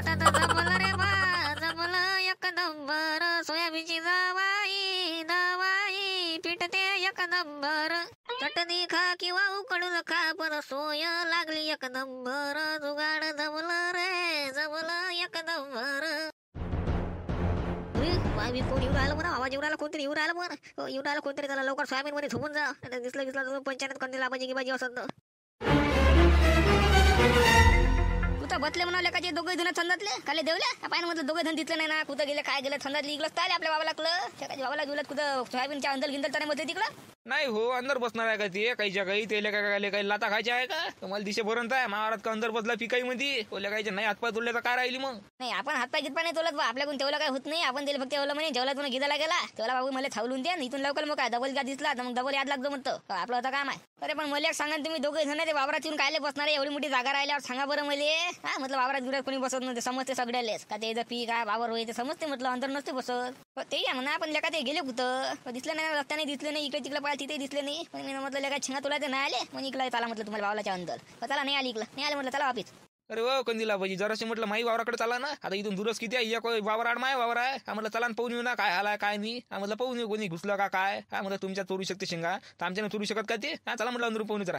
आता तर जमलं रे बा, जमलं एक नंबर. सोयाबीनची दवाई दवाई पिटते एक नंबर. चटणी खा किंवा उकडून खा पण सोय लागली एक नंबर. जुगाड जमलं रे, जमलं एक नंबर. वावी कोण येऊन राहिलं म्हणा, आवाज येऊन राहिला, कोणतरी येऊन राहिलं म्हणा. येऊन राहिलं कोणतरी, त्याला लवकर सोयाबीन मध्ये झोपून जा. दिसलं पंचायत कंदील आबाजी गिबाजी असत. तू तर बसले म्हणाले का जे दोघे जण छंदातले काले देवल्या पाहिजे म्हटलं दोघे जण दिसले नाही ना, कुठं गेले काय गेलं छंदातली इकडं आले आपल्या बाबाला कळलं. त्याच्या बाबाला जुलत कुठं सोयाबीनच्या अंदर गिंदल तर मध्ये तिकडं नाही हो, अंदर बसणार आहे का ते काहीच्या काही तेले काय काही लाता खायच्या आहे का तुम्हाला दिशे भरत आहे महाराज का अंदर बसला पिकाई मध्ये ओल्या काहीच्या नाही हातपाय तुडल्या तर काय राहिली मग. नाही आपण हातपाय घेतपा नाही तोलत बा, आपल्याकडून तेवढं काय होत नाही. आपण त्याला फक्त एवढं म्हणे जेवला तुला गिदाला गेला तेवढा बाबू मला थावलून द्या इथून लवकर मग काय डबल का दिसला तर मग डबल याद लागतो म्हणतो आपलं आता काम आहे. अरे पण मला सांगा तुम्ही दोघे जण ते वावरात येऊन कायले बसणार आहे, एवढी मोठी जागा राहिल्यावर सांगा बरं मला. हा म्हटलं वावरात गिरात कोणी बसत नव्हते समजते सगळ्यालेच का ते पीक काय वावर होईल ते समजते म्हटलं अंदर नसते बसत. ते या म्हणा आपण लेका ते गेले कुठं दिसले नाही, रस्त्याने दिसले नाही, इकडे तिकडे पाहिजे तिथे दिसले नाही. मी म्हटलं लेका छिंगा तुला ते नाही आले मग इकडे चला म्हटलं तुम्हाला वावलाच्या अंदर चला नाही आली इकडं नाही आले म्हटलं चला वापिस. अरे हो कंदीला बाजी जराशी म्हटलं माई वावराकडे चला ना, आता इथून दूरच किती आहे एक वावर आड माय वावर आहे. म्हटलं चला पाहून येऊ ना काय हालाय काय नाही. म्हटलं पाहून येऊ कोणी घुसलं का काय. म्हटलं तुमच्या चोरू शकते शेंगा तर आमच्याने चोरू शकत का ते. चला म्हटलं अंदरून पाहून जरा.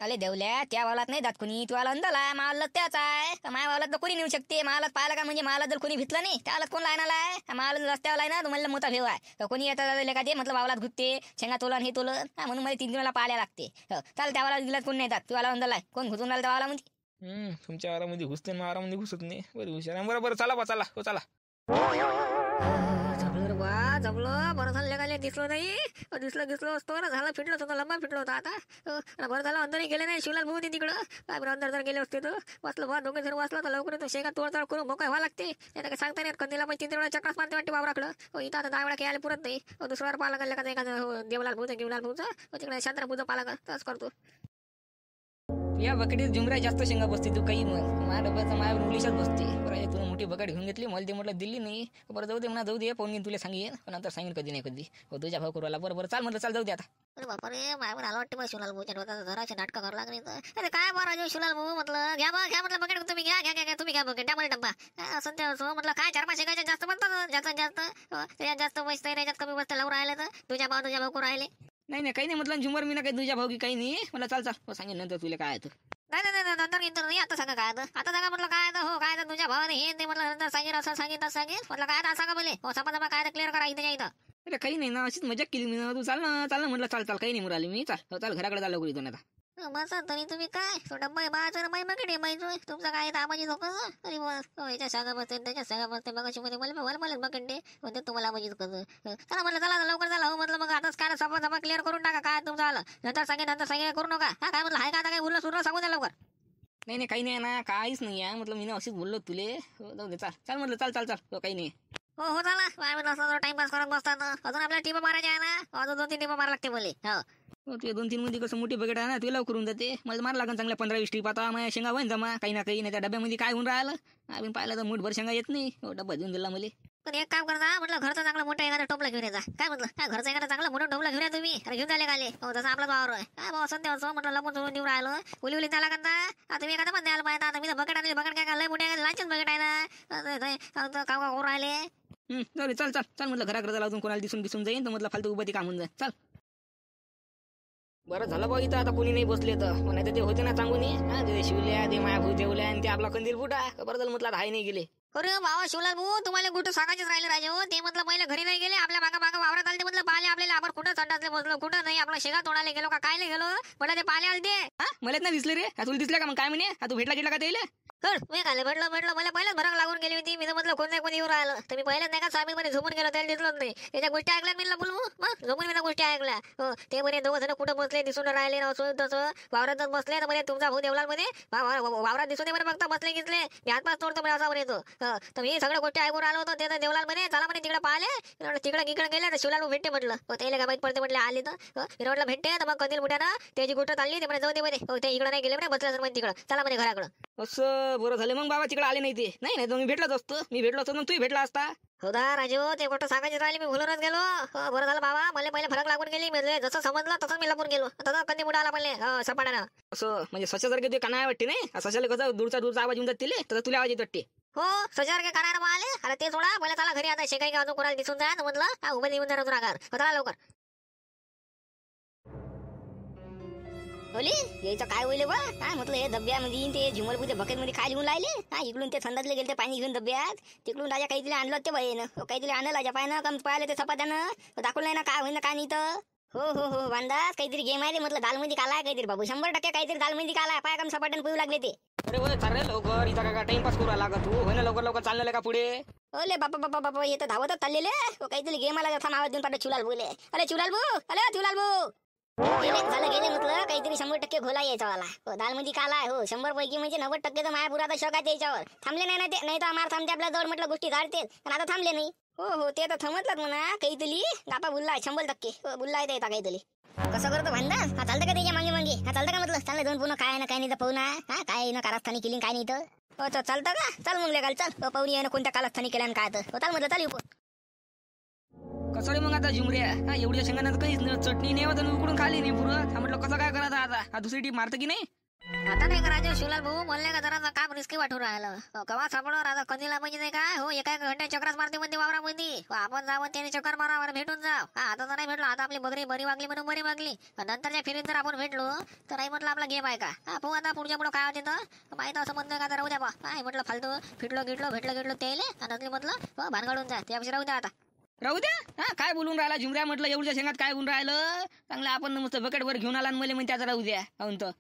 अरे देवल्या त्या वावलात नाही जात कोणी, तू आला अंदाला मावला त्याच आहे. माया वावलात तर कोणी नेऊ शकते, मालात पाहिला का म्हणजे मला जर कोणी भितलं नाही त्याला कोण लायनाला आहे. माला रस्त्यावर आहे ना तुम्हाला मोठा भेव आहे कोणी येतात का ते म्हटलं वावलात घुसते शेंगा तोलन हे तोलन म्हणून मला 3 दिवसाला पाहायला लागते. चाल त्या वावलात गेल्यात कोण नाही जात, तू आला अंदाला कोण घुसून आला त्या वावला म्हणजे. तुमच्या वारामध्ये घुसते वारामध्ये घुसत नाही. बरं हुशार बरोबर चला बा चला हो चला. जमलं बरं झालं लेगाले दिसलो नाही, दिसलं असतो ना झालं फिटलं होतं लंबा फिटलं होता. आता बरं झालं अंदरही गेले नाही, शिवलाल भाऊ तिकडं काय बरं अंदर जर गेले असते तर वाचलं बा दोघे जर वाचलं तर लवकर शेंगा तोडताड करून मोकळा व्हावं लागते. नाही काय सांगता नाही कंदीला पण 3 वेळा चक्रास मारते वाटते वावराकडं. इथं आता 10 वेळा काही आले पुरत नाही. दुसऱ्यावर पाला लागला का एखादं देवलाल भाऊचं गिवलाल भाऊचं तिकडे शांतरा पूजा पाला का तसंच करतो. या बकेटीत झुमऱ्या जास्त शेंगा बसते तू काही मग माझ्या डब्याचा माझ्या इंग्लिशात बसते. बरं तुला मोठी बकेट घेऊन घेतली मला ते म्हटलं दिल्ली नाही बरं जाऊ दे म्हणा जाऊ दे पाहून तुला सांगेन पण नंतर सांगेन कधी नाही कधी. तुझ्या भाऊ करूला बरं चाल म्हटलं चाल जाऊ दे आता. अरे बापा रे माझ्यावर आला वाटते शिवलाल भाऊ घराचे नाटकं करावं लागले तर. अरे काय बरं शिवलाल भाऊ म्हटलं घ्या म्हटलं बकेट तुम्ही घ्या तुम्ही घ्या बकेट त्यामध्ये डब्बा असं ते असं म्हटलं काय 4-5 शेंगाच्या जास्त बनतात जास्त त्याच्यात जास्त बसतं त्याच्यात कमी बसतं लावून राहिले तर तुझ्या भाऊ करू राहिले. नाही काही नाही म्हटलं झुमर मी ना काही तुझ्या भाऊ की काही नाही मला चाल सांगेन नंतर तुला काय आहे. नाही नंतर नाही आता सांगा काय आता सांगा म्हटलं काय हो काय तुझ्या भावाने हे ते म्हटलं नंतर सांगेन असं सांगेन म्हटलं काय सांगा बोले हो सपा काय क्लिअर करा इथे इथं. अरे काही नाही ना अशीच मजा केली मी ना तू चाल ना म्हटलं चाल काही नाही मुराली मी चाल घराकडे चाललो करी आता. बस तरी तुम्ही काय डब्बा बाळाचं माई मागे माहिती तुमचं काय आबाजी लोक तरी याच्या सांगा बसते त्याच्या सांगा बसते मग मला बकेट दे म्हणते तुम्हाला आबाजीच करतो. चला म्हटलं चला लवकर झाला हो म्हटलं मग आताच काय सपा क्लिअर करून टाका काय तुमचं आलं नंतर सांगे करू नका. हा काय म्हटलं हाय का आता काय उरलं सुरलं सांगू द्या लवकर. नाही काही नाही ना काहीच नाही आहे म्हटलं मी ना अशीच बोललो तुले जाऊ दे चाल म्हटलं चाल काही नाही. हो चला टाइमपास करत बसतात अजून आपल्याला टिपा मारायच्या आहे ना अजून 2-3 टिपा मारा लागते बोले. हो ते 2-3 मध्ये कसं मोठी बकेट आहे ना तुला करून जाते मला मार लागेल चांगल्या 15-20 टिप आता माझ्या शेंगा होईन जमा काही ना काही नाही त्या डब्यामध्ये काय होऊन राहिलं आपण पाहिलं तर मूठभर शेंगा येत नाही डब्बा देऊन दिला मला. पण एक काम करता म्हटलं घरचा चांगला मोठा एखादा टोपला घेऊन येता काय म्हटलं काय घरचा एखादा चांगला मोठा टोपला घेऊन या तुम्ही अरे घेऊन आले काले हो तसं आपला वावर आहे काय भाऊ असं तेव्हा म्हटलं लपून सोडून देऊन राहिलो उली त्याला करता आता मी एखादा पण द्यायला पाहिजे आता मी बकेट आणली बकेट काय लय मोठे लांचच बकेट आहे ना काम करून राहिले. चाल म्हटलं घराकडे झाला अजून कोणाला दिसून जाईन तर म्हटलं फालतू उभं काम होऊन जाईल चाल. बरं झालं बघ इथं आता कोणी नाही बसले तर नाही ते होते ना चांगून ते शिवल्या ते माया भाऊ देवल्या आणि ते आपला कंदील फुटा बरं झालं म्हटलं हाय नाही गेले. अरे बाबा शिवलाल भाऊ तुम्हाला कुठं सांगायचेच राहिले राजे हो ते म्हटलं पहिले घरी नाही गेले आपल्या मागा वावरात आले म्हटलं पाहिले आपल्याला आपण कुठं संडासले बसलो कुठं नाही आपला शेगा तोडायला गेलो का काय गेलो म्हटलं ते पाहिले आले ते मला नाही दिसले रे तुला दिसले का मग काय म्हणे तू भेटला का ते मी काय भेटलं मला पहिलेच भरक लागून गेली होती मी तर म्हटलं कोण नाही कोणी येऊन राहिलं तर मी पहिलेच नाही का स्वामी मध्ये झोपून गेलो त्याला दिसलोच नाही त्याच्या गोष्टी ऐकल्या मी बोलू मग झोपून मी गोष्टी ऐकल्या हो ते म्हणे 2 जण कुठं बसले दिसून राहिले असं तसं वावरातच बसले तर म्हणे तुमचा भाऊ देवलाल मध्ये वावरात दिसून दे बरं फक्त बसले घेतले मी हातपास तोडतो म्हणे असा येतो तर मी सगळ्या गोष्टी ऐकून राहिलो होतो ते देवलाल म्हणे चला म्हणे तिकडे पाहिले तिकडे गेले तर शिवलाल भेटते म्हटलं त्याला काय माहित पडते म्हटलं आले तर म्हटलं भेटते तर मग कंदील बुट्यानं त्याची गोष्ट चालली ते म्हणे जाऊ दे म्हणे ते इकडे नाही गेले म्हणे बसल्या म्हणे तिकडं चला म्हणे घराकडं. असं बरं झालं मग बाबा तिकडे आले नाही ते नाही तर मी भेटलाच असतो मी भेटलो असतो मग तूही भेटला असता. हो दा राजू ते गोष्ट सांगायची राहिली मी भुलूनच गेलो. बरं झालं बाबा मला पहिले फरक लागून गेली म्हणजे जसं समजलं तसं मी लपून गेलो तसं कंदी बुडा आला पहिले सपाट्यानं असं म्हणजे सशासारखे ते काना वाटते नाही सशाला कसं दूरचा आवाज येऊन जाते तसं तुला आवाज येत वाटते. हो सजार के करायला आले. अरे ते सोडा पहिला चला घरी आता शेकाई का अजून कोणाला दिसून जा म्हटलं उभं येऊन जरा रागार चला लवकर. बोली यायचं काय होईल बा काय म्हटलं हे डब्यामध्ये ते झुमरपुते बकेट मध्ये काय लिहून राहिले. हा इकडून ते संडासले गेले ते पाणी घेऊन डब्यात तिकडून राजा काहीतरी आणलं ते बाईनं काहीतरी आणलं राजा पाहिलं कम पाहिले ते सपात्यानं दाखवलं नाही ना काय होईल ना काय नाही तर. हो हो हो बांधास काहीतरी गेम आहे ते म्हटलं दालमध्ये काला काहीतरी बाबू 100% काहीतरी दालमध्ये काला पाय कम सपाट्यानं पिऊ लागले ते. अरे होय चालेल लवकर इथं का टाइमपास करू लागत तू होय ना लवकर लवकर चाललं का पुढे. ओले बापा बापा बापा हे तर धावतच चाललेले काहीतरी गेम आला थांब आवाज देऊन पाठव चुलाल बोले. अरे चुलाल भाऊ अरे चुलाल भाऊ झालं गेले म्हटलं काहीतरी 100% घोला यायचा वाला दालमध्ये काला आहे हो 100 पैकी म्हणजे 90% तर मायापुराचा शक आहे त्याच्यावर. थांबले नाही ना ते नाही तर आम्हाला थांबते आपल्या जवळ म्हटलं गोष्टी धाडते पण आता थांबले नाही. हो हो ते तर थांबतलात म्हणा काहीतरी गापा बुल्ला आहे 100% बुल्ला आहे येता काहीतरी. कसं करतो भांडा हा चालतं का त्याच्या मागे मागे हा चालतं का म्हटलं चाललं दोन पुन्हा काय ना काय नाही तर पाहू ना हा काय ना कारस्थानी केली काय नाही तर. हो तर चालतं का चल मग लेगाल चल पाहुणी आहे ना कोणत्या कालस्थानी केल्या काय तर चाल म्हटलं चाल येऊ. कसं रे मग आता झुमऱ्या हा एवढ्या शेंगाण्यात काहीच चटणी नाही होत उकडून खाली नाही पुरं म्हटलं कसं काय करायचं आता हा दुसरी टीप मारतं की नाही. आता नाही करायचं शिवलाल भाऊ म्हणले का जरा काम रिस्की वाटून राहिलं कवा सापडवर आता कधीला म्हणजे नाही काय हो एका घंट्या चक्रास मारते म्हणते वावरामध्ये आपण जावं त्याने चक्कर मारावर भेटून जाव. हा आता तर नाही भेटलो आता आपली बकरी बरी वागली म्हणून बरी वागली नंतरच्या फेरीत जर आपण भेटलो तर नाही म्हटलं आपला गेम आहे का हा भाऊ आता पुढच्या पुढं काय होते तर माहित असं म्हणणं का राहू द्या बा काय म्हटलं फालतू फिटलो गिटलो भेटलं त्याले आणि म्हटलं भानगडून जा त्यापेक्षा राहू द्या आता. राहू द्या हा काय बोलून राहिला झुमऱ्या म्हटलं एवढ्या शेंगात काय होऊन राहिलं चांगलं आपण मस्त बकेट वर घेऊन आला आणि मला म्हणते आता राहू द्या काहून तर.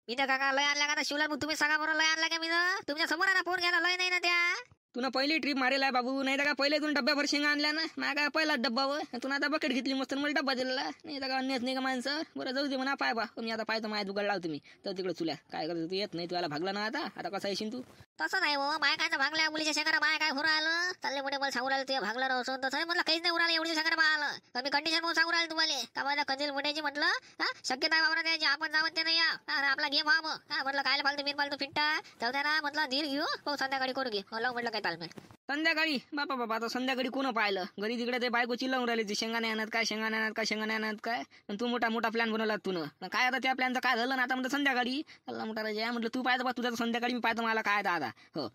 मी तर काका लय आणला का शिवलाल भाऊ तुम्ही सांगा बरं लय आणला का मी तुमच्या समोर आहे ना फोन घ्यायला लय नाही ना त्या. तुला पहिली ट्रिप मारेल आहे बाबू नाही तर का पहिले तुला डब्याभर शेंगा आणल्या ना माझ्या काय पहिला डब्बावर तुला आता बकेट घेतली मस्त मला डब्बा दिलेला नाही तर का अन्यच नाही का माणसं. बरं जाऊ दे म्हणा पाय बा मी आता पाहतो माझ्या दुकान लावतो मी तर तिकडे चुल्या काय करतो तू येत नाही तुला भागला ना आता कसं येशील तू. तसं नाही हो माय काय भागल्या मुलीच्या शेंगारा माय काय हो राहिलं चालले मोठे मला सांगू राहिलं ते भागलं राहून तसं म्हटलं काहीच नाही उरालं एवढी शेंगारा पाहिलं मी कंडिशन म्हणून सांगू राहिलं तुम्हाला का माझ्या कंदील मोठ्याची म्हटलं हा शक्यता वावरा द्यायची आपण जावं ते नाही या आपला गेम हा मग हा म्हटलं काय फालतू बिन फालतू फिट्टा जाऊ ना म्हटलं धीर घेऊ हो संध्याकाळी करू घे लावू म्हटलं काय तालमेल. संध्याकाळी बापा आता संध्याकाळी कोण पाहिलं घरी तिकडे ते बायको चिल्लावून राहिली ती शेंगाने आणत काय शेंगाने आणत काय शेंगाने आणत काय तू मोठा प्लॅन बनवला तुनं काय आता त्या प्लॅनचं काय झालं ना आता म्हणलं संध्याकाळी मोठा राजा म्हटलं तू पाहतो बा तुझा संध्याकाळी मी पाहतो मला काय आता हो.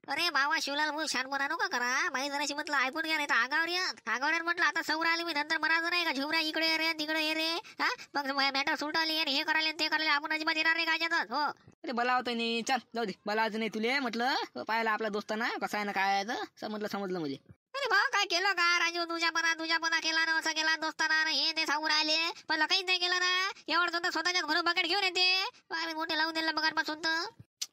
अरे बाबा शिवलाल भाऊ शानपणा नको करा माहिती जराशी म्हटलं ऐकून घ्या नाही तर आगावर म्हटलं आता सौर आली मी नंतर मरायचं नाही का झुमऱ्या इकडे रे तिकडे ये रे हा मग मॅटर सुटली आणि हे करायला ते करायला आपण अजिबात येणार नाही काय हो. अरे भला होतं नाही चल जाऊ दे भलाच नाही तुले म्हटलं पाहिला आपला दोस्ताना कसा आहे ना काय आहे म्हटलं समजलं म्हणजे. अरे भाऊ काय केलं का राजू तुझ्यापणा केला ना असं केला दोस्ताना हे ते सांगून राहिले पण काहीच नाही केलं ना एवढं स्वतःच्याच घरून बकेट घेऊन येते मोठे लावून दिलं बघापासून तर.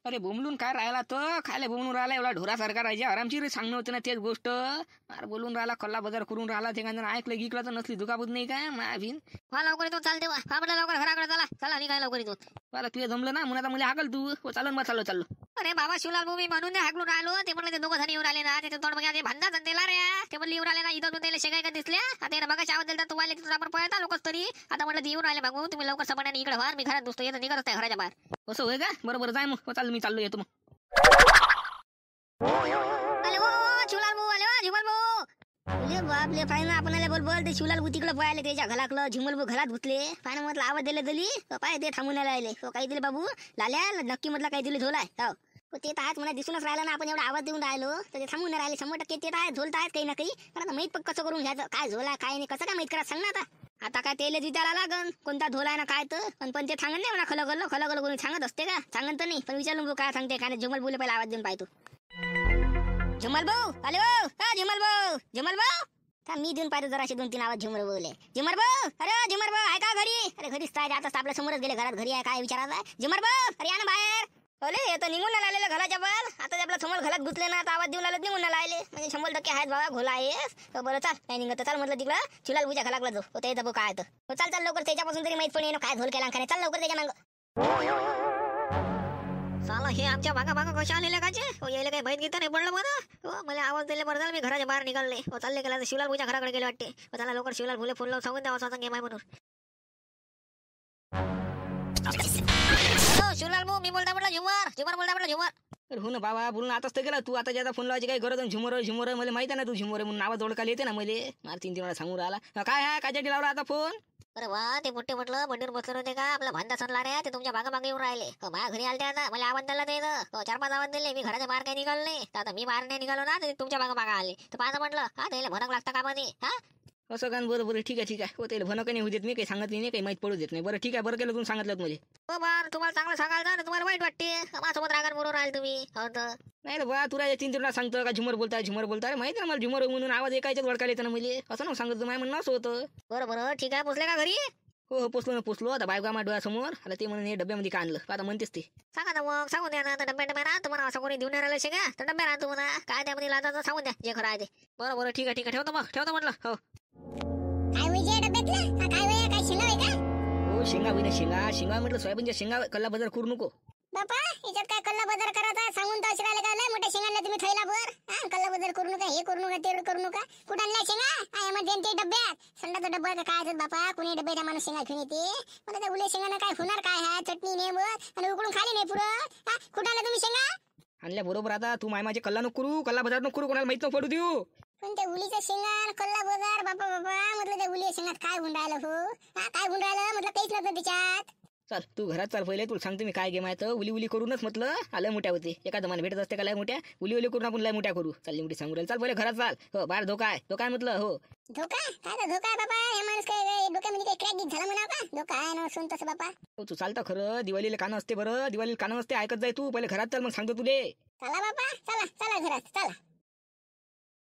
अरे बोंबलून काय राहिला तर खायला बोंबलून राहिला एवढा ढोरासारखा राहायचे आरामशीर सांगणं होतं ना तेच गोष्ट अरे बोलून राहिला कल्ला बाजार करून राहिला ते काय ऐकलं गिकलं तर नसली दुखापत नाही काय मायाभीन. हा लवकर येतो चालते आपल्या लवकर घराकडे चला मी काय लवकर येतो. बरं तुझ्या जमलं ना म्हणून आता मला हाकल तू चालून मग चाललो. अरे बाबा शिवलाल भाऊ मी म्हणून हाकलून राहिलो ते म्हणलं ते दोघं जण येऊन आले ना ते तोड बघा ते भांडा दिला रे ते म्हणले येऊन आले ना इथं त्याला शेगाय का दिसल्या आता बघा आवाज दिला तुम्हाला तिथं आपण पळता लोकच तरी आता म्हटलं ते येऊन आले भाऊ तुम्ही लवकर सपाट्याने इकडे व्हा मी घरात दुसतो येतो निघत असते घराच्या बाहेर. असं होय का बरोबर जाय मग चाल मी चाललो येतो मग. अरे ओ शिवलाल भाऊ आले ओ झुमल भाऊ बापले पाहिजे आपण बोल ते शिवलाल भाऊ तिकडे पळाले त्याच्या घराकलं झुमल भाऊ घरात घुसले पाहिजे म्हटलं आवाज दिली पाय ते थांबून राहिले काही दिले बाबू लाल्या नक्की म्हटलं काही दिली झोलाय हो ते तर आहेत मला दिसूनच राहिलं ना आपण एवढा आवाज देऊन राहिलो तर ते थांबून राहिले 100% ते तर आहे झोलत आहेत काही ना काही पण आता माहित कसं करून घ्यायचं काय झोला काय नाही कसं काय माहित करा सांग ना आता काय तेले विचारा लागन कोणता झोला आहे ना काय तर पण ते सांगत नाही म्हणा खलगल कोणी सांगत असते का सांगत तर नाही पण विचारून काय सांगते काय झुमल बोले पहिला आवाज देऊन पाहतो. झुमल भाऊ आले भाऊ का झुमल भाऊ मी देऊन पाहतो जराशे 2-3 आवाज झुमर बोले. झुमर भाऊ अरे झुमर भाऊ आहे का घरी अरे घरीच काय आता आपल्या समोरच गेले घरात घरी आहे काय विचारायला झुमर भाऊ अरे या ना बाहेर. अरे हे तर निघून आलेलं घराच्या बाहेर आता आपल्या समोर घरात घुसले ना आता आवाज देऊन आलं निघून आले म्हणजे 100% आहेत बाबा घोला आहेस बरं चाल नाही निघत चाल म्हटलं तिकडं चुलाल बुजा घालाकला जो ते बघ काय तर चाल लवकर त्याच्यापासून तरी माहित पण येणं काय झोल केला चाल लवकर त्याच्या मागं. साला हे आमच्या मागा कशा आलेल्या काचे यायला काही माहित घेता नाही पडलं मला मला आवाज दिले बरं झालं मी घराच्या बाहेर निघाले चालले गेला शिवलाल बुजा घराकडे गेले वाटते त्याला लवकर शिवलाल भुले फोन लावून सांगून द्यावा स्वतः गेम आहे म्हणून. शिवलाल भाऊ मी बोलता म्हटलं झुमर बोलता म्हटलं झुमर. अरे हो ना बाबा बोलून आताच तर गेला तू आता ज्याचा फोन लावायची काही गरज झुमर मला माहिती आहे ना तू झुमर म्हणून नावाज ओळखायला येते ना मला 3 वेळा सांगून राहिला काय आहे कायसाठी लावला आता फोन. अरे वा ते मोठे म्हटलं बंडीवर बसले होते का आपला भांडा सणला रे ते तुमच्या मागे येऊन राहिले माझ्या घरी आलते आता मला आवाज दिला ते 4-5 आवाज दिले मी घराच्या बाहेर काही निघालो नाही तर आता मी बाहेर नाही निघालो ना ते तुमच्या मागे आले तर पाहता म्हटलं हा त्याला भनक लागतं का मध्ये हा असं का बरं बरं ठीक आहे हो त्याला भनक नाही होऊ देत मी काही सांगत नाही काही माहीत पडू देत नाही बरं ठीक आहे बरं केलं तुम्ही सांगितलं मला हो बरं तुम्हाला चांगलं सांगायला ना तुम्हाला वाईट वाटते माझ्यासोबत रागात बरोबर राहिले तुम्ही हो तर नाही रे बा तुला 3-3 सांगतो का झुमर बोलता रे माहिती ना मला झुमर म्हणून आवाज एकायच्याच वडकायला येतं ना म्हणजे असं ना सांगत माझ्या म्हणणं असं होतं बरं ठीक आहे पोचले का घरी हो पोचलो आता बायका माझ्या डोळ्यासमोर आता ते म्हणून हे डब्यामध्ये का आणलं आता म्हणतेस ते सांगा ना मग सांगून द्या ना तर डब्या राहत तुम्हाला असं कोणी देऊन राहिलं शे का तर डब्या राहतो म्हणा काय त्यामध्ये लादा सांगून द्या जे खरं आहे ते बरं ठीक आहे ठेवतो म्हटलं हो काय विजय डब्यातलं काय वय काय शेंगा आहे का हो शेंगा म्हटलं सोयाबीनच्या शेंगा कल्ला बाजार करू नको बापा याच्यात काय कल्ला बाजार करायचा सांगून तर शिरायला काय लय मोठ्या शेंगाला तुम्ही थैला भर कल्ला बाजार करू नका हे करू नका ते करू नका कुठं आणल्या शेंगा यामध्ये ते डब्यात संडाचा डब्बा काय असत बापा कुणी डब्यात माणूस शेंगा घेऊन येते मला त्या उले शेंगानं काय होणार काय आहे चटणी नेमत आणि उकडून खाली नाही पुरत कुठं आणल्या तुम्ही शेंगा आणल्या बरोबर आता तू माझे कल्ला नको करू कल्ला बाजार नको करू कोणाला माहित नको पडू देऊ पण त्या उलीच्या शेंगान कल्ला बाजार बापा म्हटलं त्या उली शेंगात काय होऊन राहिलं हो काय होऊन राहिलं म्हटलं काहीच नव्हतं त्याच्यात चल तू घरात चाल पहिले तुला सांगतो मी काय गेम आहे तर उली करूनच म्हटलं आलं मोठ्या होते एका दमान भेटत असते का लय मोठ्या उली करून आपण लय मोठ्या करू चालली मोठी सांगू राहील चाल पहिले घरात चाल हो बाहेर धोका आहे म्हटलं हो धोका काय धोका आहे बाबा हे माणूस काय डोक्यामध्ये काही क्रॅक झाला म्हणा का धोका आहे ना सुन तसं बापा हो तू चालतं खरं दिवाळीला कानं असते बरं दिवाळीला कानं असते ऐकत जाय तू पहिले घरात चाल मग सांगतो तुले चला बापा चला घरात चला